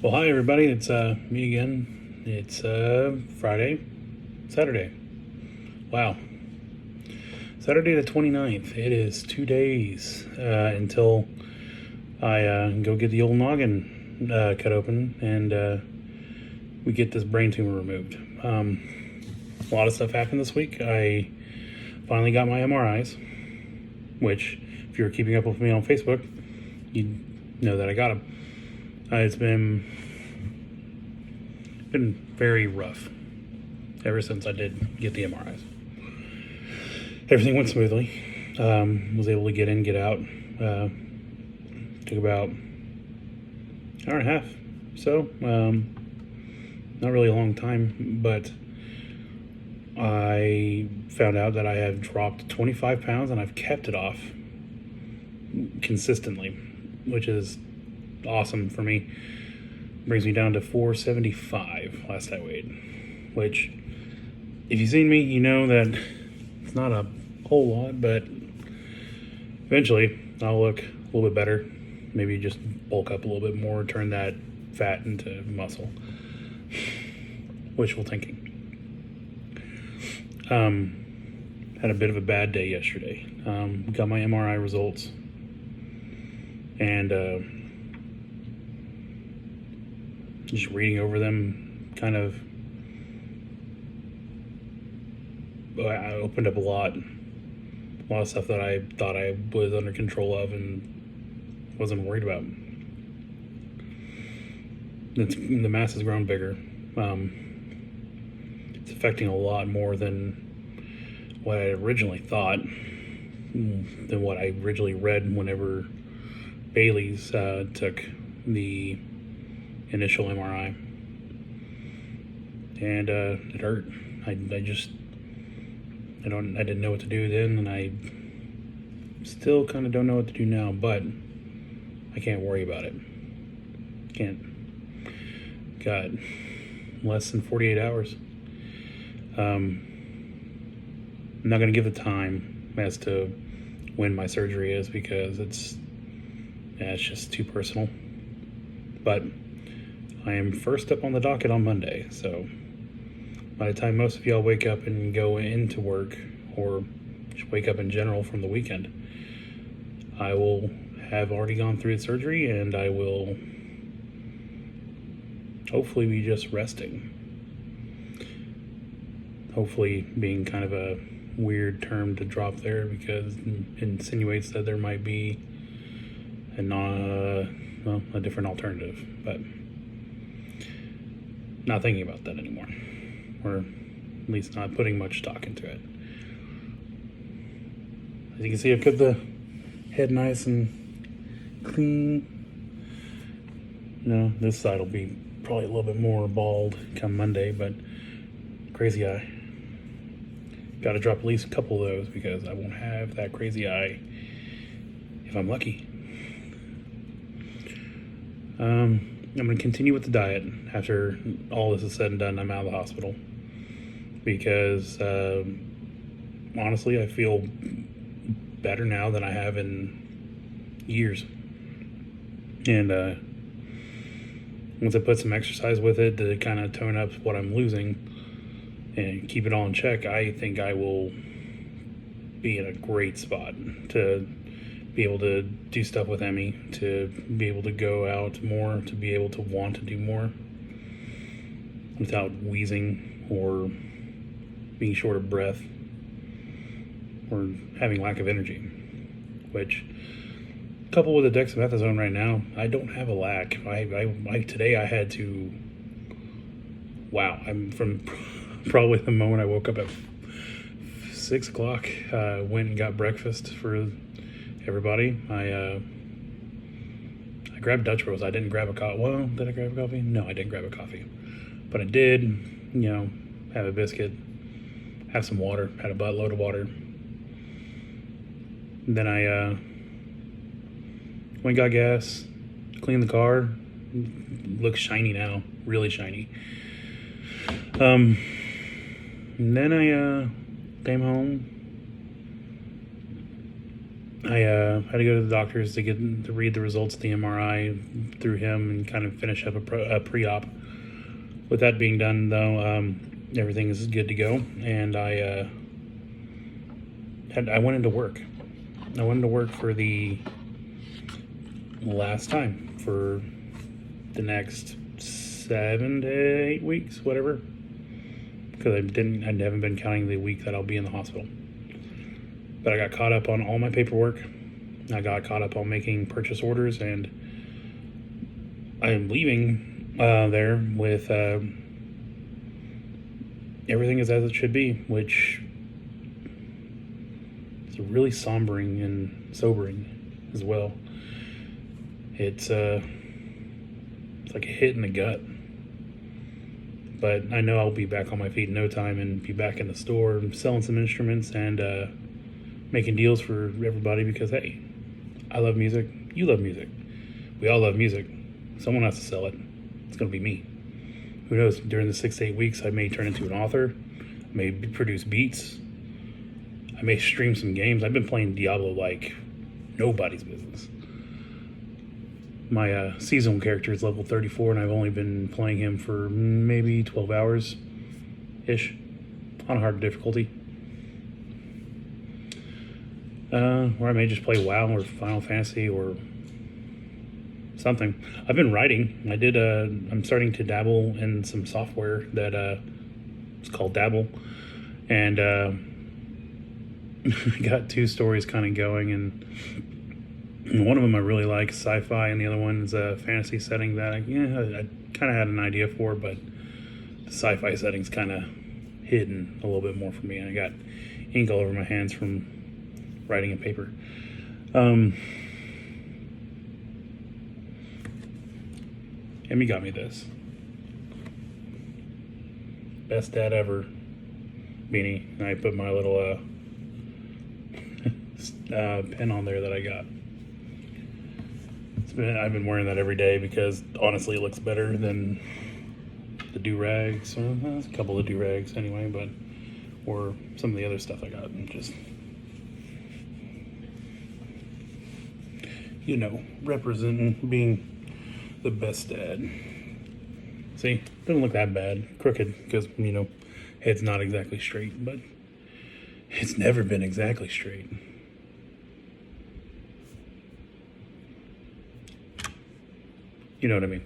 Well, hi everybody. It's me again. It's Saturday. Wow. Saturday the 29th. It is 2 days until I go get the old noggin cut open and we get this brain tumor removed. A lot of stuff happened this week. I finally got my MRIs, which, if you're keeping up with me on Facebook, you know that I got them. It's been very rough ever since I did get the MRIs. Everything went smoothly. Was able to get in, get out. Took about an hour and a half. So, not really a long time, but I found out that I have dropped 25 pounds and I've kept it off consistently, which is awesome for me. Brings me down to 475 last I weighed, which, if you've seen me, you know that it's not a whole lot, but eventually I'll look a little bit better. Maybe just bulk up a little bit more, turn that fat into muscle. Wishful thinking. Had a bit of a bad day yesterday. Got my MRI results, and just reading over them, kind of, I opened up a lot of stuff that I thought I was under control of and wasn't worried about. The mass has grown bigger. It's affecting a lot more than what I originally thought, than what I originally read whenever Bailey's took the initial MRI, and it hurt. I didn't know what to do then, and I still kind of don't know what to do now, but I can't worry about it. Got less than 48 hours. I'm not going to give the time as to when my surgery is, because it's just too personal, but I am first up on the docket on Monday, so by the time most of y'all wake up and go into work, or just wake up in general from the weekend, I will have already gone through the surgery, and I will hopefully be just resting. Hopefully being kind of a weird term to drop there, because it insinuates that there might be a different alternative, but not thinking about that anymore, or at least not putting much stock into it. As you can see, I've kept the head nice and clean. This side will be probably a little bit more bald come Monday, but crazy eye. Got to drop at least a couple of those, because I won't have that crazy eye if I'm lucky. I'm going to continue with the diet after all this is said and done. I'm out of the hospital, because honestly, I feel better now than I have in years. And once I put some exercise with it to kind of tone up what I'm losing and keep it all in check, I think I will be in a great spot to be able to do stuff with Emmy, to be able to go out more, to be able to want to do more without wheezing or being short of breath or having lack of energy, which, coupled with the dexamethasone right now, I don't have a lack. Today I had to, I'm from probably the moment I woke up at 6 o'clock, went and got breakfast for everybody. I grabbed Dutch Bros. I didn't grab a coffee. Well, did I grab a coffee? No, I didn't grab a coffee. But I did, have a biscuit, have some water, had a buttload of water. And then I went and got gas, cleaned the car. Looks shiny now, really shiny. And then I came home, I had to go to the doctors to read the results of the MRI through him and kind of finish up a pre-op. With that being done, though, everything is good to go, and I went into work. I went into work for the last time for the next 7 to 8 weeks, whatever, because I haven't been counting the week that I'll be in the hospital. But I got caught up on all my paperwork. I got caught up on making purchase orders, and I am leaving there with everything is as it should be, which is really sombering and sobering as well. It's like a hit in the gut. But I know I'll be back on my feet in no time and be back in the store selling some instruments and making deals for everybody because, hey, I love music. You love music. We all love music. Someone has to sell it. It's going to be me. Who knows? During the 6 to 8 weeks, I may turn into an author. I may produce beats. I may stream some games. I've been playing Diablo like nobody's business. My seasonal character is level 34, and I've only been playing him for maybe 12 hours-ish on hard difficulty. Or I may just play WoW or Final Fantasy or something. I've been writing. I'm starting to dabble in some software that it's called Dabble, and I got 2 stories kind of going, and one of them I really like, sci-fi, and the other one is a fantasy setting that I kind of had an idea for, but the sci-fi setting's kind of hidden a little bit more for me, and I got ink all over my hands from writing in paper. Emmy got me this. Best dad ever beanie. And I put my little pin on there that I got. I've been wearing that every day because honestly it looks better than the do-rags. There's a couple of do-rags anyway, but or some of the other stuff I got. And just, representing being the best dad. See, doesn't look that bad. Crooked because, head's not exactly straight, but it's never been exactly straight. You know what I mean?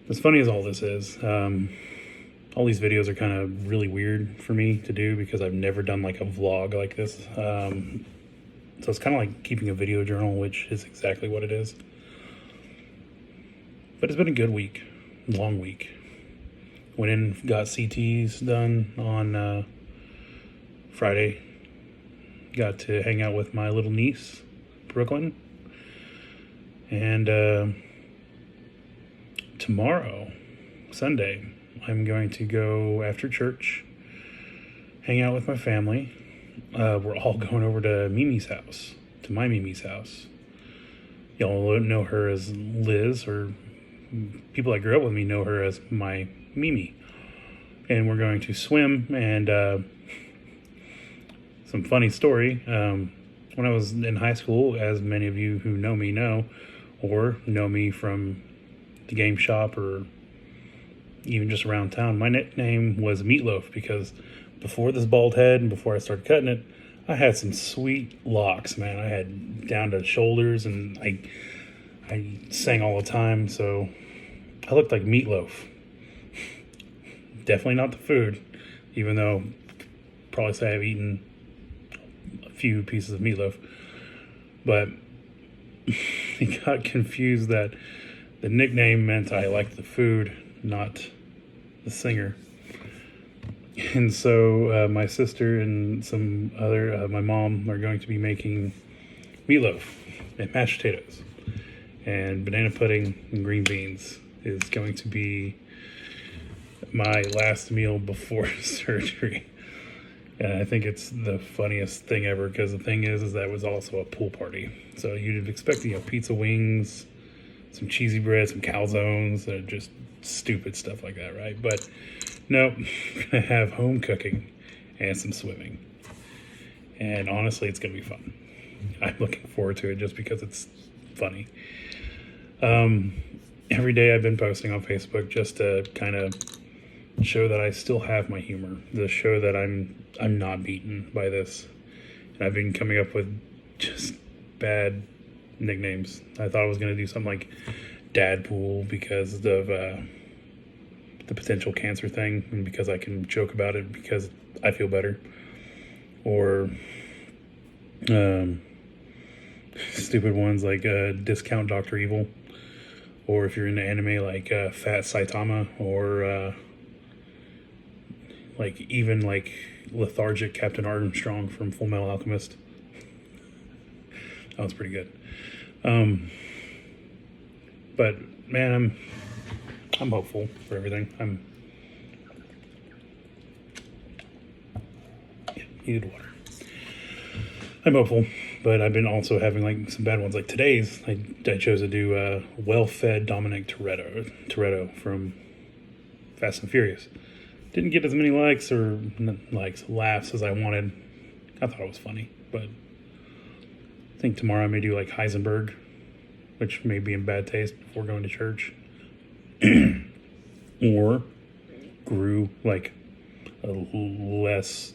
As funny as all this is, all these videos are kind of really weird for me to do because I've never done like a vlog like this. So it's kind of like keeping a video journal, which is exactly what it is. But it's been a good week, long week. Went in, got CTs done on Friday. Got to hang out with my little niece, Brooklyn. And tomorrow, Sunday, I'm going to go after church, hang out with my family. We're all going over to Mimi's house, to my Mimi's house. Y'all know her as Liz, or people that grew up with me know her as my Mimi. And we're going to swim, and some funny story. When I was in high school, as many of you who know me know, or know me from the game shop or even just around town, my nickname was Meatloaf because before this bald head and before I started cutting it, I had some sweet locks, man. I had down to shoulders, and I sang all the time, so I looked like Meatloaf. Definitely not the food, even though probably say I've eaten a few pieces of meatloaf. But he got confused that the nickname meant I liked the food, not the singer. And so my sister and some other, my mom, are going to be making meatloaf and mashed potatoes. And banana pudding and green beans is going to be my last meal before surgery. And I think it's the funniest thing ever because the thing is that was also a pool party. So you'd expect, pizza wings, some cheesy bread, some calzones, just stupid stuff like that, right? But no, I'm gonna have home cooking and some swimming. And honestly, it's gonna be fun. I'm looking forward to it just because it's funny. Every day I've been posting on Facebook just to kind of show that I still have my humor, to show that I'm not beaten by this. And I've been coming up with just bad nicknames. I thought I was going to do something like Dadpool because of the potential cancer thing, and because I can joke about it because I feel better. Or stupid ones like Discount Dr. Evil. Or if you're into anime, like Fat Saitama, or like even like lethargic Captain Armstrong from Full Metal Alchemist. That was pretty good. But man, I'm hopeful for everything. Needed water. I'm hopeful, but I've been also having like some bad ones. Like today's, I chose to do well-fed Dominic Toretto from Fast and Furious. Didn't get as many likes or laughs as I wanted. I thought it was funny, but I think tomorrow I may do like Heisenberg, which may be in bad taste before going to church, or Gru, like a less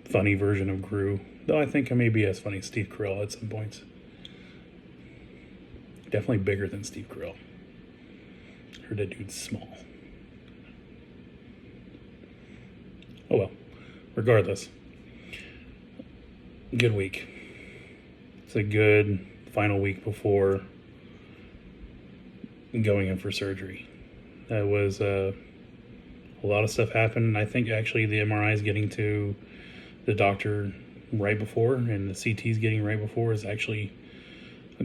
funny version of Gru. Though I think I may be as funny as Steve Carell at some points. Definitely bigger than Steve Carell. Heard that dude's small. Oh well. Regardless. Good week. It's a good final week before going in for surgery. That was a lot of stuff happened. I think actually the MRI is getting to the doctor right before, and the CT's getting right before is actually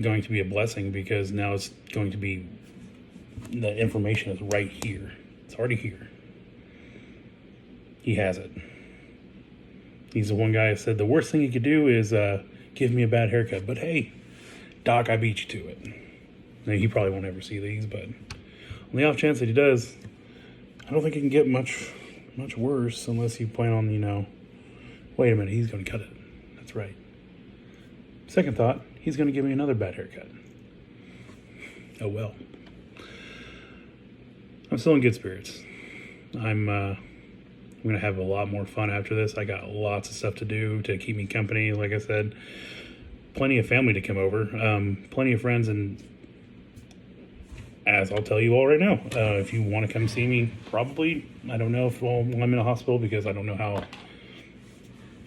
going to be a blessing, because now it's going to be, the information is right here. It's already here. He has it. He's the one guy who said the worst thing you could do is give me a bad haircut. But hey, doc, I beat you to it. Now, he probably won't ever see these, but on the off chance that he does, I don't think it can get much worse unless you plan on, wait a minute, he's going to cut it. That's right. Second thought, he's going to give me another bad haircut. Oh well. I'm still in good spirits. I'm going to have a lot more fun after this. I got lots of stuff to do to keep me company. Like I said, plenty of family to come over. Plenty of friends, and as I'll tell you all right now, if you want to come see me, probably, I don't know if I'm in a hospital, because I don't know how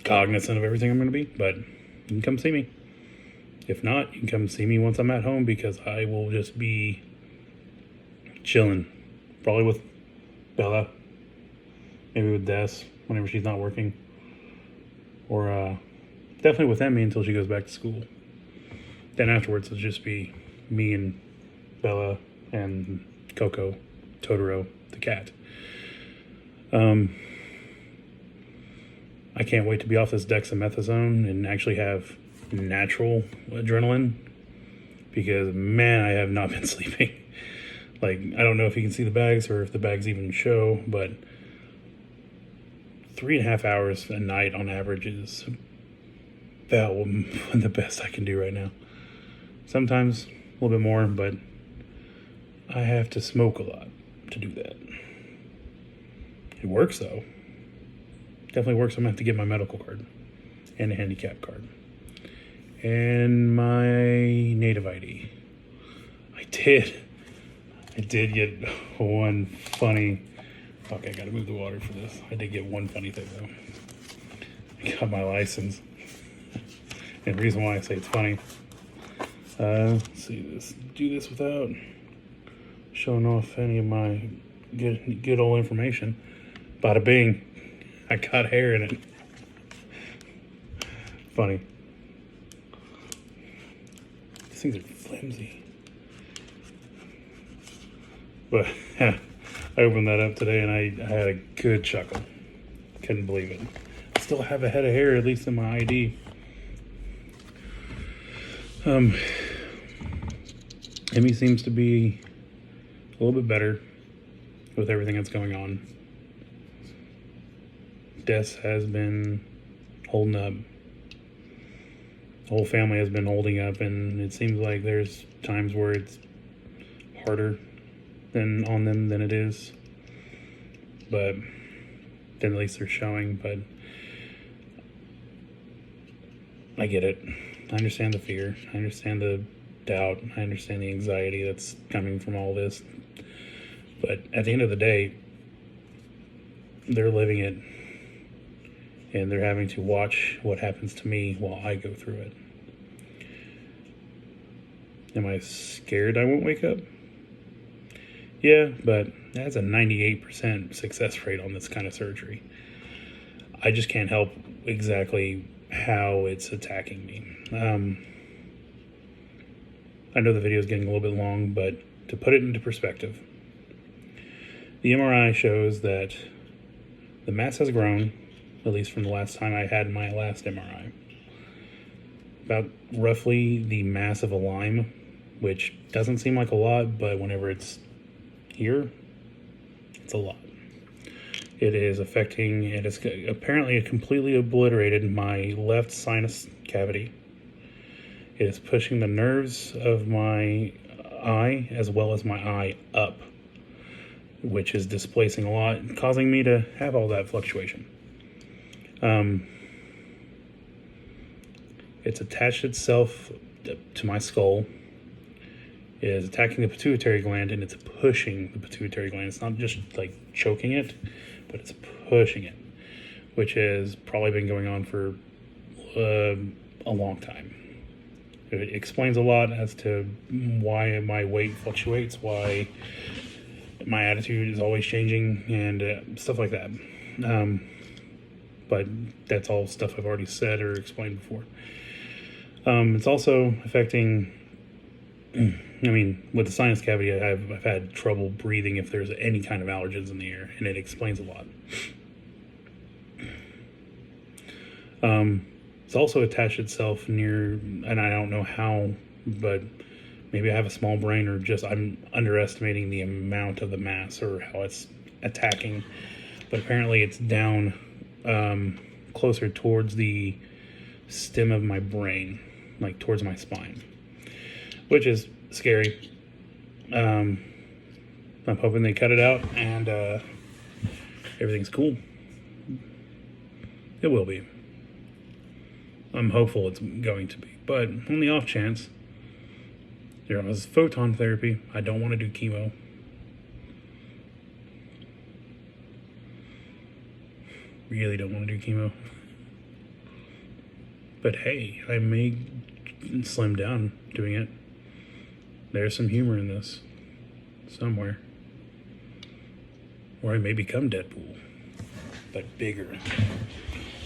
cognizant of everything I'm going to be, but you can come see me. If not, you can come see me once I'm at home, because I will just be chilling, probably with Bella, maybe with Des whenever she's not working, or definitely with Emmy until she goes back to school. Then afterwards it'll just be me and Bella and Coco, Totoro, the cat. I can't wait to be off this dexamethasone and actually have natural adrenaline, because man, I have not been sleeping. Like, I don't know if you can see the bags or if the bags even show, but 3.5 hours a night on average is about the best I can do right now. Sometimes a little bit more, but I have to smoke a lot to do that. It works though. Definitely works. I'm going to have to get my medical card and a handicap card and my native ID. I did get one funny, fuck, I gotta move the water for this. I did get one funny thing though. I got my license. And the reason why I say it's funny, let's see this, do this without showing off any of my good old information. Bada bing, I got hair in it. Funny. These things are flimsy. But I opened that up today and I had a good chuckle. Couldn't believe it. I still have a head of hair, at least in my ID. Emmy seems to be a little bit better with everything that's going on. Des has been holding up. The whole family has been holding up, and it seems like there's times where it's harder than on them than it is. But then at least they're showing. But I get it. I understand the fear. I understand the doubt. I understand the anxiety that's coming from all this. But at the end of the day, they're living it, and they're having to watch what happens to me while I go through it. Am I scared I won't wake up? Yeah, but that's a 98% success rate on this kind of surgery. I just can't help exactly how it's attacking me. I know the video is getting a little bit long, but to put it into perspective, the MRI shows that the mass has grown, at least from the last time I had my last MRI. About roughly the mass of a lime, which doesn't seem like a lot, but whenever it's here, it's a lot. It is affecting, it is apparently completely obliterated my left sinus cavity. It is pushing the nerves of my eye as well as my eye up, which is displacing a lot, causing me to have all that fluctuation. It's attached itself to my skull. It is attacking the pituitary gland, and it's pushing the pituitary gland. It's not just like choking it, but it's pushing it, which has probably been going on for a long time. It explains a lot as to why my weight fluctuates, why my attitude is always changing, and stuff like that. But that's all stuff I've already said or explained before. It's also affecting, with the sinus cavity, I've had trouble breathing if there's any kind of allergens in the air, and it explains a lot. It's also attached itself near, and I don't know how, but maybe I have a small brain, or just I'm underestimating the amount of the mass or how it's attacking. But apparently it's down closer towards the stem of my brain, like towards my spine, which is scary. I'm hoping they cut it out and everything's cool. It will be. I'm hopeful it's going to be. But on the off chance, there was photon therapy. I don't want to do chemo. Really don't want to do chemo. But hey, I may slim down doing it. There's some humor in this somewhere. Or I may become Deadpool, but bigger.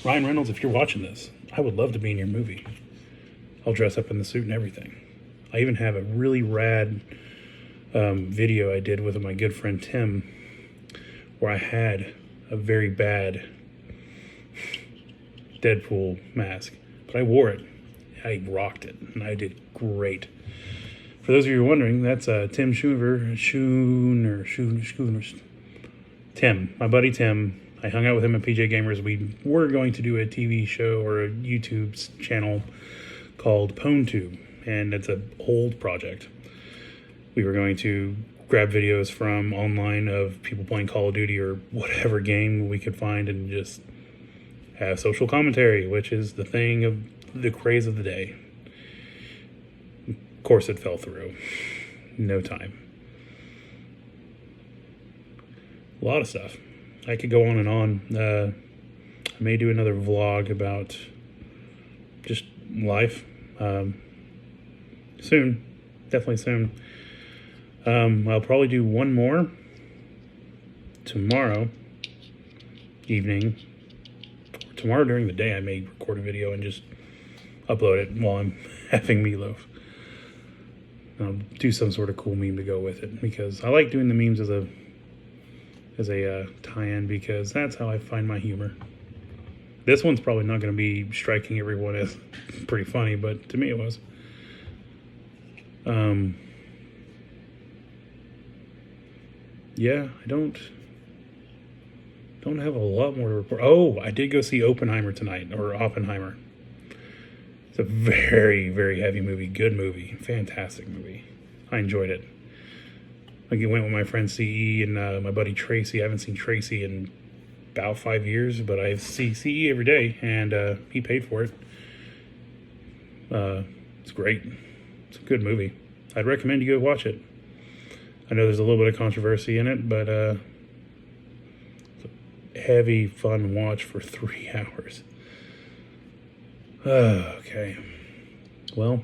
Ryan Reynolds, if you're watching this, I would love to be in your movie. I'll dress up in the suit and everything. I even have a really rad video I did with my good friend Tim, where I had a very bad Deadpool mask, but I wore it. I rocked it, and I did great. For those of you who are wondering, that's Tim Tim, my buddy Tim. I hung out with him at PJ Gamers. We were going to do a TV show or a YouTube channel called PwnTube, and it's an old project. We were going to grab videos from online of people playing Call of Duty or whatever game we could find and just have social commentary, which is the thing of the craze of the day. Of course it fell through. No time. A lot of stuff. I could go on and on. I may do another vlog about just life. Soon. Definitely soon. I'll probably do one more tomorrow evening. Tomorrow during the day I may record a video and just upload it while I'm having meatloaf. I'll do some sort of cool meme to go with it, because I like doing the memes as a tie-in, because that's how I find my humor. This one's probably not going to be striking everyone as pretty funny, but to me it was. Yeah, I don't have a lot more to report. Oh, I did go see Oppenheimer tonight, or Oppenheimer. It's a very, very heavy movie. Good movie. Fantastic movie. I enjoyed it. I went with my friend CE and my buddy Tracy. I haven't seen Tracy in about 5 years, but I see CE every day, and he paid for it. It's great. It's a good movie. I'd recommend you go watch it. I know there's a little bit of controversy in it, but it's a heavy, fun watch for 3 hours. Okay. Well,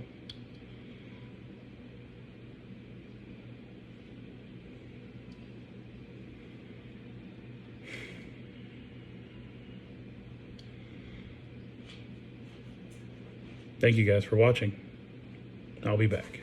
thank you guys for watching. I'll be back.